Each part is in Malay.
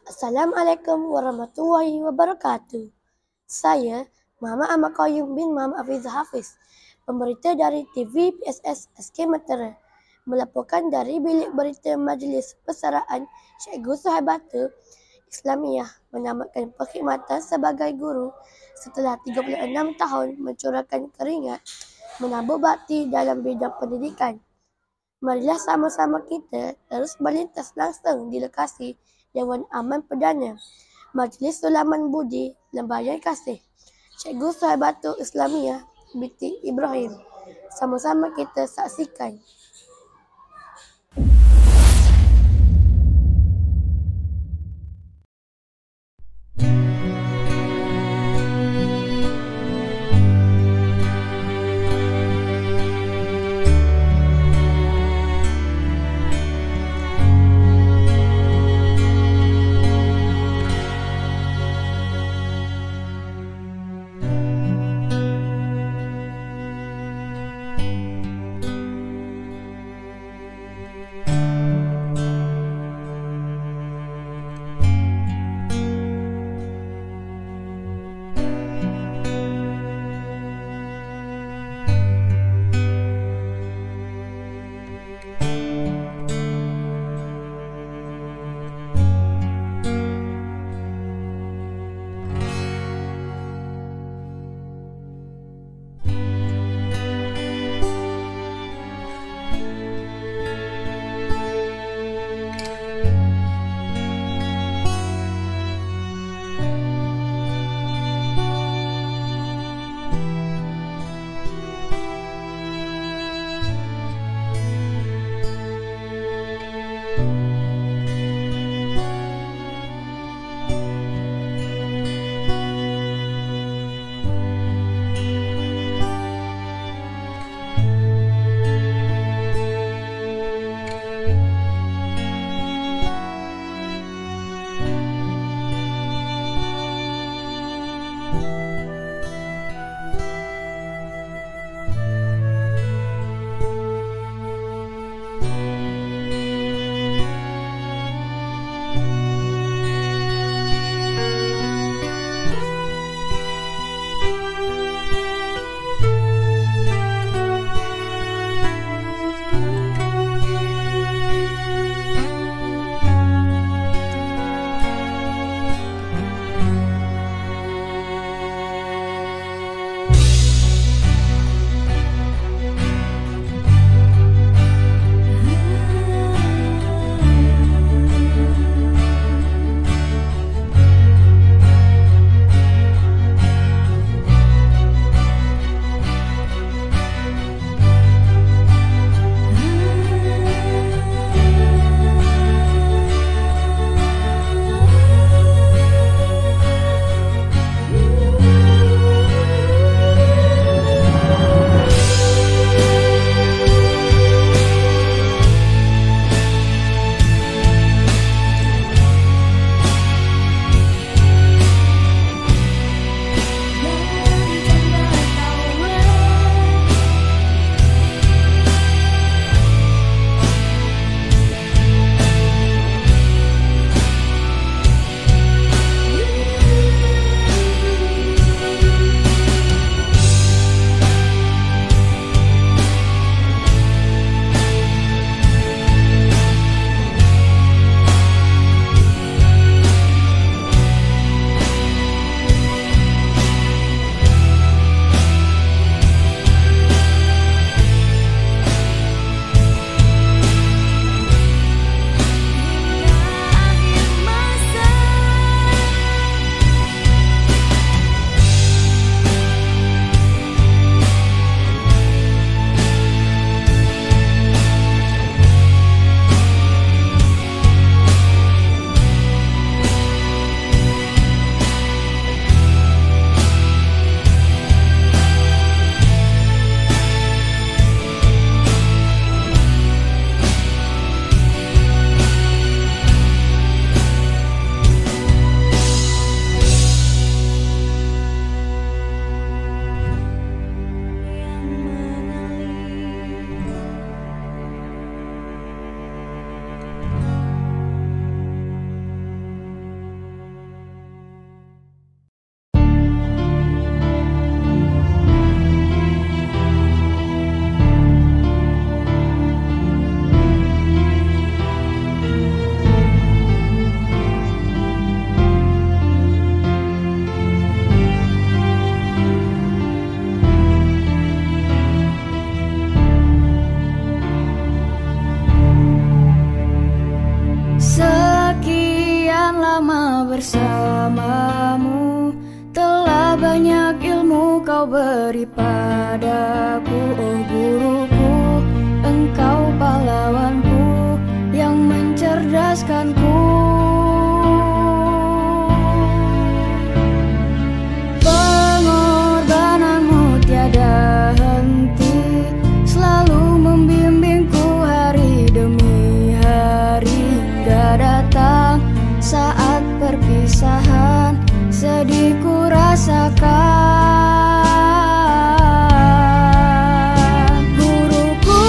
Assalamualaikum warahmatullahi wabarakatuh. Saya Muhammad Ahmad Qayyum bin Muhammad Hafizah Hafiz, pemberita dari TV PSS SK Matera, melaporkan dari bilik berita Majlis Persaraan Cikgu Sahabatah Islamiah menamatkan perkhidmatan sebagai guru setelah 36 tahun mencurahkan keringat menabur bakti dalam bidang pendidikan. Marilah sama-sama kita terus berlintas langsung di lokasi Dewan Aman Perdana Majlis Sulaman Budi Lembayan Kasih Cikgu Sahabatah Islamiah binti Ibrahim. Sama-sama kita saksikan. ilmu kau beri padaku, oh guruku. Engkau pahlawanku yang mencerdaskanku. Pengorbananmu tiada henti, selalu membimbingku hari demi hari, hingga datang saat perpisahan sedihku rasakan. Guruku,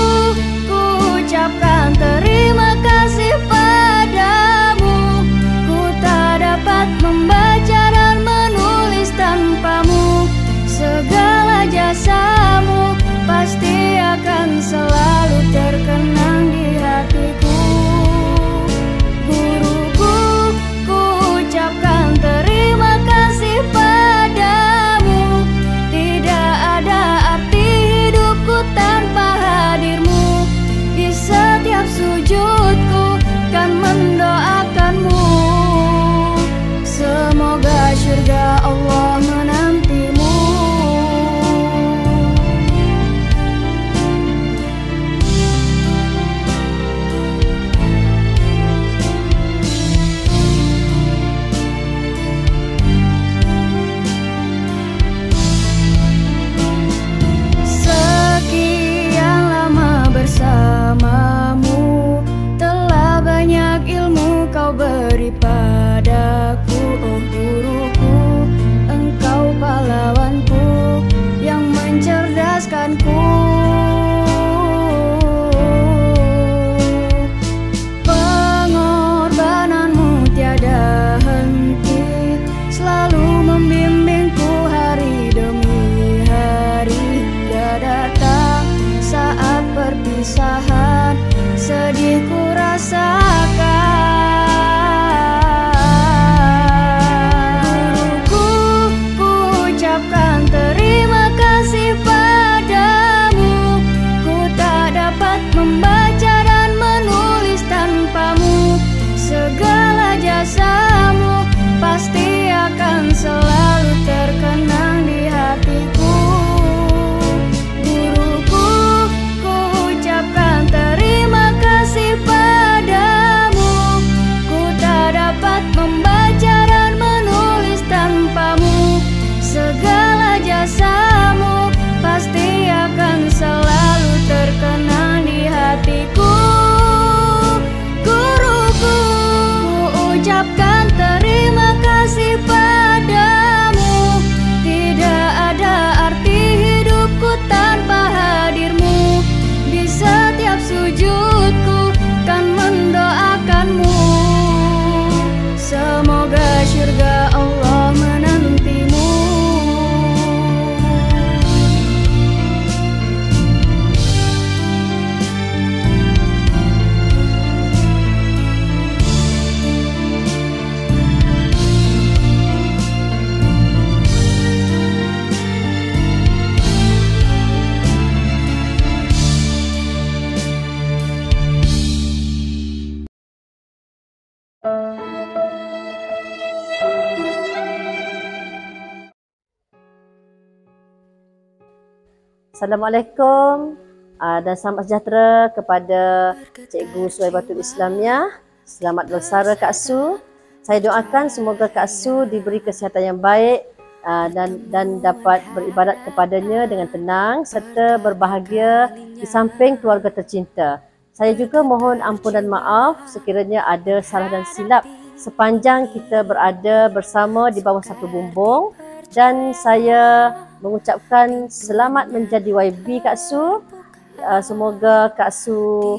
ku ucapkan terima kasih padamu. Ku tak dapat membaca dan menulis tanpamu. Segala jasamu pasti akan selalu terkenang di hatiku. Guruku, ku ucapkan terima kasih padamu. Tidak ada arti hidupku tanpa hadirmu. Di setiap sujudku kan mendoakanmu. Semoga syurga Allah menantimu. Sekian lama bersamamu, telah banyak ilmu kau beri padaku, oh guruku. Engkau pahlawanku yang mencerdaskanku. Pengorbananmu tiada henti, selalu membimbingku hari demi hari, hingga datang saat perpisahan sedihku rasakan. Guruku, ku ucapkan terima kasih padamu. Ku tak dapat membaca dan menulis tanpamu. Segala jasamu pasti akan selalu terkenang di hatiku. Guruku, ku ucapkan terima kasih padamu. Ku tak dapat membaca dan menulis tanpamu. Segala jasamu pasti akan selalu terkenang di hatiku. Guruku, ku ucapkan terima kasih padamu. Tidak ada arti hidupku tanpa hadirmu. Di setiap sujudku kan mendoakanmu. Semoga syurga Allah menantimu. Assalamualaikum dan selamat sejahtera kepada Cikgu Suhaibatul Islamiah. Selamat bersara Kak Su. Saya doakan semoga Kak Su diberi kesihatan yang baik dan dapat beribadat kepadanya dengan tenang serta berbahagia di samping keluarga tercinta. Saya juga mohon ampun dan maaf sekiranya ada salah dan silap sepanjang kita berada bersama di bawah satu bumbung. Dan saya mengucapkan selamat menjadi YB Kak Su. Semoga Kak Su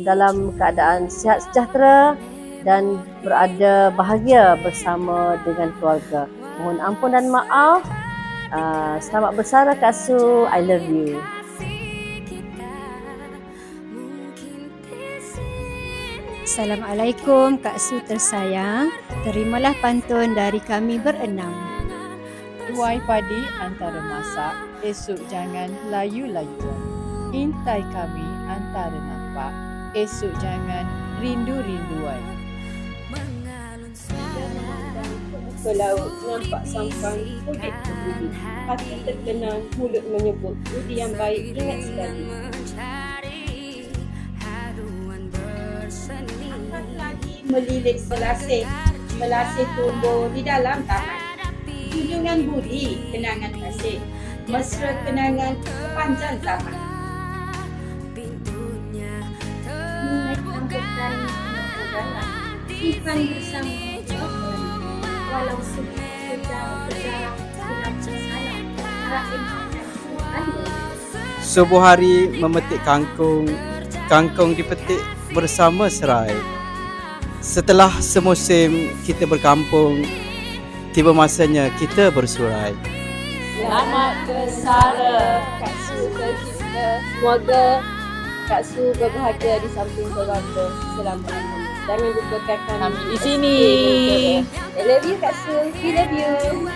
dalam keadaan sihat sejahtera dan berada bahagia bersama dengan keluarga. Mohon ampun dan maaf. Selamat bersara Kak Su. I love you. Assalamualaikum Kak Su tersayang. Terimalah pantun dari kami berenam. Tuai padi antara masak, esok jangan layu-layuan. Intai kami antara nampak, esok jangan rindu-rinduan. ke laut, nampak sampan, mudik ke bumi. Hati terkenang, mulut menyebut, budi yang baik ingat sekali. Lagi melilit selasih, melasih tumbuh di dalam taman. Junjungan budi, kenangan kasih, mesra kenangan sepanjang zaman. Mulai sambutan negara, simpan bersama walau sejarah sudah bersalah, harap Anda. Sebuah hari memetik kangkung, kangkung dipetik bersama serai. Setelah semusim kita berkampung, tiba masanya kita bersurai. Selamat bersara Kak Su tercipta. Semoga Kak Su berbahagia di samping keluarga selama-lamanya. Jangan lupakan kami Di sini. I love you Kak Su. We love you.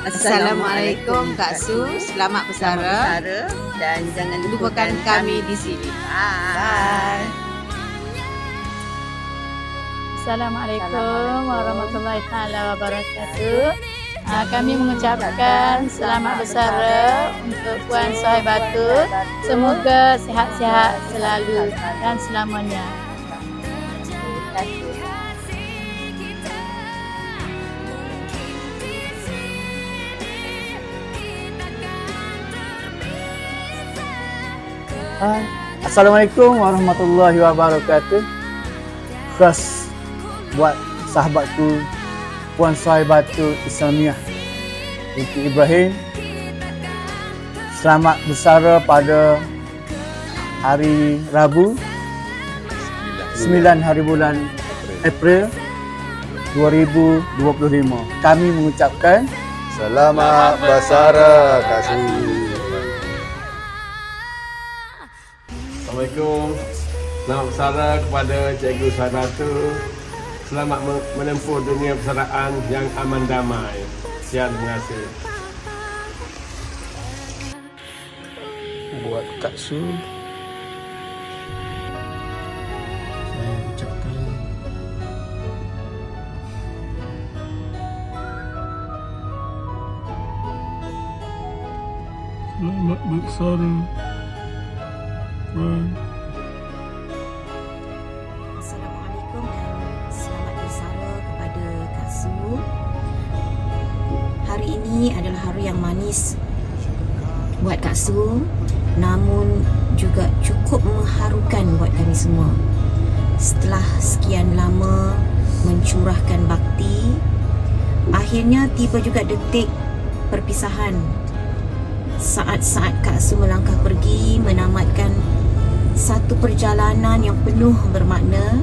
Assalamualaikum Kak Su, selamat bersara dan jangan lupakan kami di sini. Bye. Assalamualaikum warahmatullahi taala wabarakatuh. Kami mengucapkan selamat bersara untuk Puan Suhaibatu. Semoga sihat-sihat selalu dan selamanya. Assalamualaikum warahmatullahi wabarakatuh. Khas buat sahabatku Puan Suhaibatu Islamiah binti Ibrahim. Selamat bersara pada hari Rabu 9 hari bulan April 2025. Kami mengucapkan selamat bersara Kak Su. Assalamualaikum. Selamat bersara kepada Cikgu Suhaibatu. Selamat menempuh dunia persaraan yang aman damai. Sekian, terima kasih. Buat Kak Su, saya ucapkan selamat bersara. Assalamualaikum dan selamat bersara kepada Kak Su. Hari ini adalah hari yang manis buat Kak Su, namun juga cukup mengharukan buat kami semua. Setelah sekian lama mencurahkan bakti, akhirnya tiba juga detik perpisahan. Saat-saat Kak Su melangkah pergi menamatkan satu perjalanan yang penuh bermakna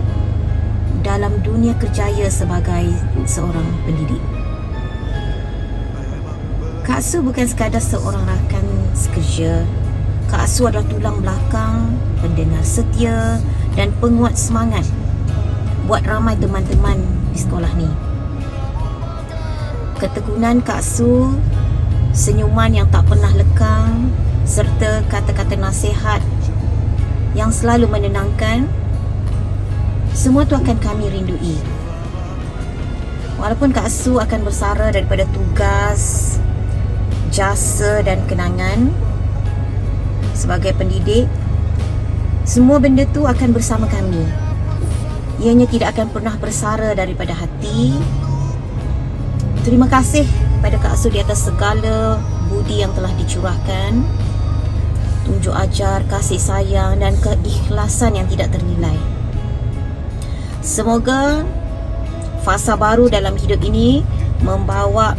dalam dunia kerjaya sebagai seorang pendidik. Kak Su bukan sekadar seorang rakan sekerja. Kak Su adalah tulang belakang, pendengar setia dan penguat semangat buat ramai teman-teman di sekolah ni. Ketekunan Kak Su, senyuman yang tak pernah lekang serta kata-kata nasihat yang selalu menenangkan, semua tu akan kami rindui. Walaupun Kak Su akan bersara daripada tugas, jasa dan kenangan sebagai pendidik, semua benda tu akan bersama kami. Ianya tidak akan pernah bersara daripada hati. Terima kasih pada Kak Su di atas segala budi yang telah dicurahkan, tunjuk ajar, kasih sayang dan keikhlasan yang tidak ternilai. Semoga fasa baru dalam hidup ini membawa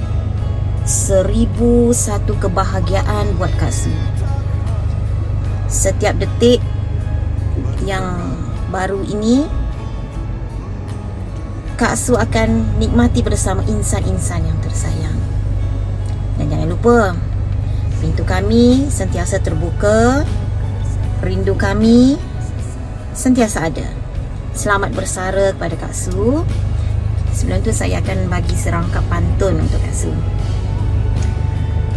1001 kebahagiaan buat Kak Su. Setiap detik yang baru ini Kak Su akan nikmati bersama insan-insan yang tersayang. Dan jangan lupa, pintu kami sentiasa terbuka, rindu kami sentiasa ada. Selamat bersara kepada Kak Su. Sebelum tu saya akan bagi serangkap pantun untuk Kak Su.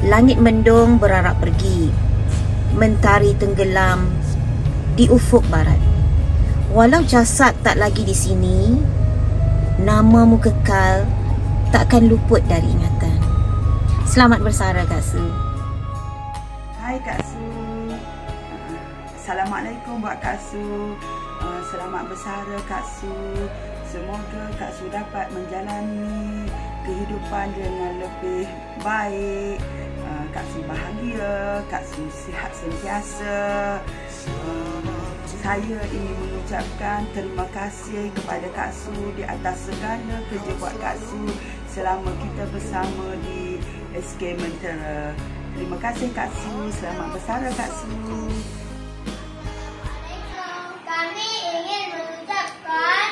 Langit mendung berarak pergi, mentari tenggelam di ufuk barat. Walau jasad tak lagi di sini, namamu kekal, takkan luput dari ingatan. Selamat bersara Kak Su. Hai Kak Su. Assalamualaikum buat Kak Su. Selamat bersara Kak Su. Semoga Kak Su dapat menjalani kehidupan dengan lebih baik. Kak Su bahagia, Kak Su sihat sentiasa. Saya ingin mengucapkan terima kasih kepada Kak Su di atas segala kerja buat Kak Su selama kita bersama di SK Mentera. Terima kasih Kak Su, selamat bersara Kak Su. Kami ingin mengucapkan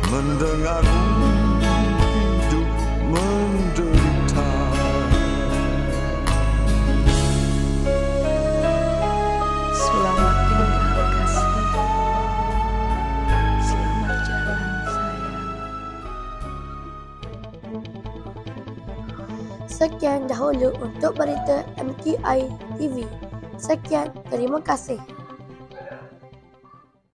mendengarmu hidup menderita. Selamat tinggal kasih. Selamat jalan sayang. Sekian dahulu untuk berita MKI TV. Sekian, terima kasih.